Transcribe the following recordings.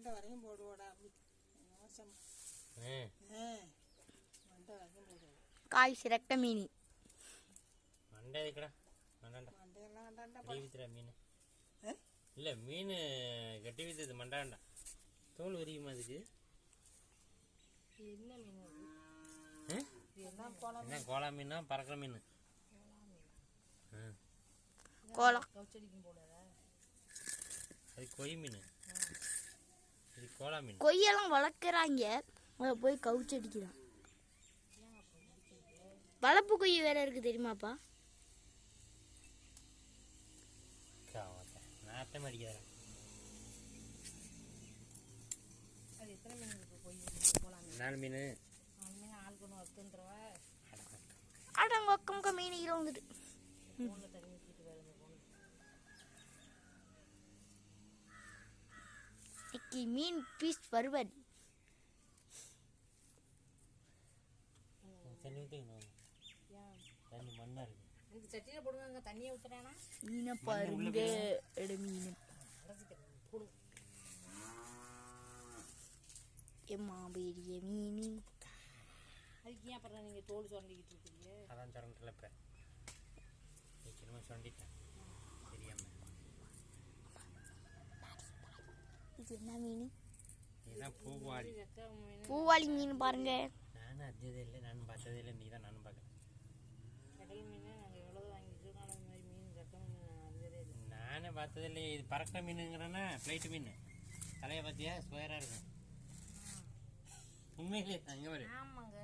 மண்டை வரையும் போடுவோடா அப்படி மோசம். மண்டை வரையும் போடுவோம். காய் சிரட்ட மீன் மண்டை இருக்குடா. மண்டையெல்லாம் வேண்டாண்டா. கட்டி வித்துற மீன் இல்லை, மீன் கட்டி வித்துது மண்டாண்டா. தோல் உரியுமா அதுக்கு? என்ன மீன் அது? என்ன கோலா மீனா பறக்கிற மீன்? கோலா கவுச்சடிக்கும் போல. அது கொய் மீன், இது கோலா மீன். கொய்யெல்லாம் வளர்க்குறாங்க, அதை போய் கவுச்சு அடிக்கிறான். வளர்ப்பு கொய் வேற இருக்கு தெரியுமாப்பா? நாட்டம் அடிக்கிறேன். அது எத்தனை மீன் இருக்கு கொய்? 4 மீன். 4 மீன் ஆளுக்கு ஒன்று வறுத்துன்றவ. அடங்க ஒக்கமுக்க மீன் இருந்துட்டு ஃபோனில் தண்ணி ஊற்றிட்டு வேறு இந்த ஃபோனு. இன்னைக்கு மீன் பீஸ் வறுவல். தண்ணி ஊற்றிக்கணும். ஏன் தண்ணி மண்ணாக இருக்கு. இந்த சட்டியில் போடுவாங்க, தண்ணியை ஊற்றுறானா? மீனை பாருங்க, மீன் போடுங்க. எம்மா பெரிய மீன். அதுக்கு ஏன் அப்புறம் நீங்கள் தோல் சுரண்டிக்கிட்டு இருக்கீங்க? அதான் சுரண்டல இப்போ சீக்கிரமாக சுரண்டிட்டேன் தெரியாம. இது என்ன மீன்? இதுதான் பூவாளி. பூவாளி மீன் பாருங்க. நானும் அறிஞ்சதே இல்லை, நானும் பார்த்ததே இல்லை. நீ தான் நானும் பார்க்குறேன். கடல் மீன் நாங்கள் எவ்வளோ வாங்கிட்டு இருக்கோம். அந்த மாதிரி மீன் சட்ட மீன் அறிஞ்சதே இல்லை. நானே பார்த்ததே இல்லை. இது பறக்கிற மீனுங்கிறேன்னா ஃப்ளைட்டு மீன். தலையை பார்த்தியா ஸ்கொயராக இருக்கும். உண்மையிலே அங்கே வரும். ஆமாங்க,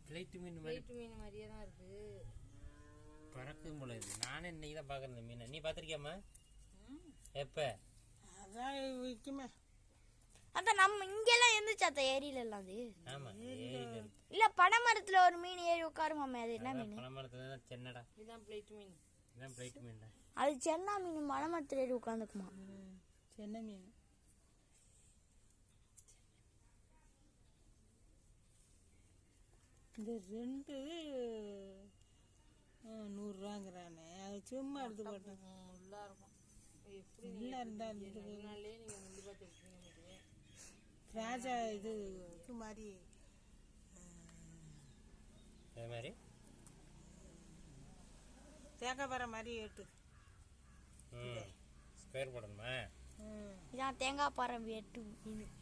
ஃப்ளைட்டு மீன் மாதிரி. ஃப்ளைட்டு மீன் மாதிரியே தான் இருக்குது. பறக்கும் போல இது. நானே இன்னைக்கு தான் பார்க்குறேன் இந்த மீனை. நீ பார்த்துருக்கியாம்மா? எப்போ? அதான் விற்குமே. அதான் நம்ம இங்கெல்லாம் இருந்துச்சு அந்த ஏரியில எல்லாம். அது ஆமாம், இல்ல பனைமரத்துல ஒரு மீன் ஏறி உட்காருமாமே, அது என்ன மீன்? பனைமரத்துல தான் சென்னடா. இதுதான் ஃப்ளைட்டு மீன். இதுதான் ஃப்ளைட்டு மீன்டா. அது சென்னா மீன் பனைமரத்துல ஏறி உட்காந்துக்குமா? சென்னை மீன். இந்த 2 100 அது சும்மா எடுத்து போட்டேன். நல்லா இருக்கும். எப்படி நல்லா இருந்தா நாளே நீங்கள் முள்ளி பார்த்து எடுத்துக்கீங்க. ராஜா இது மாதிரி அதே மாதிரி தேங்காய் பறை மாதிரி எட்டு ஸ்கொயர் போடணுமா? இதான் தேங்காய் பாறை வெட்டு மீன்.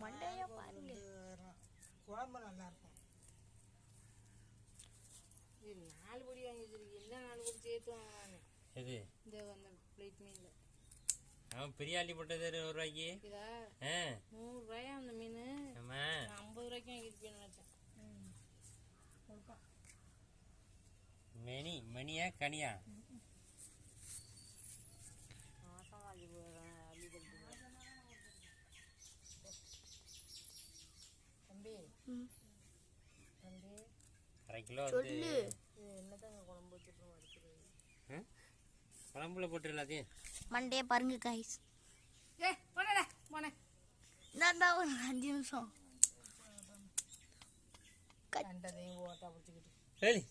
மண்டைய பாருங்க, குழம்பு நல்லா இருக்கும். இது 4 பொடி வாங்கி வச்சிருக்கீங்க. என்ன 4 பொடி சேர்த்து வாங்கினானே எது? இந்த அந்த பிளேட் மீனில். அவன் பெரிய அள்ளி போட்டது 1 ரூபாய்க்கு. இதா 100 ரூபாயா அந்த மீன்? ஆமாம், 50 ரூபாய்க்கு வாங்கியிருப்பேன்னு நினச்சேன். மணியா கனியா? மாசம் அள்ளி அள்ளி கொடுத்துருங்க தம்பி. தம்பி 1/2 கிலோ வந்து என்னதாங்க குழம்பு வச்சுட்டு அடிக்கிறது? குழம்புல போட்டு எல்லாத்தையும் மண்டைய பாருங்க கைஸ். போனே போனே இந்தாண்டா ஒரு 5 நிமிஷம் கண்டதையும் ஓட்டா பிடிச்சிக்கிட்டு. சரி.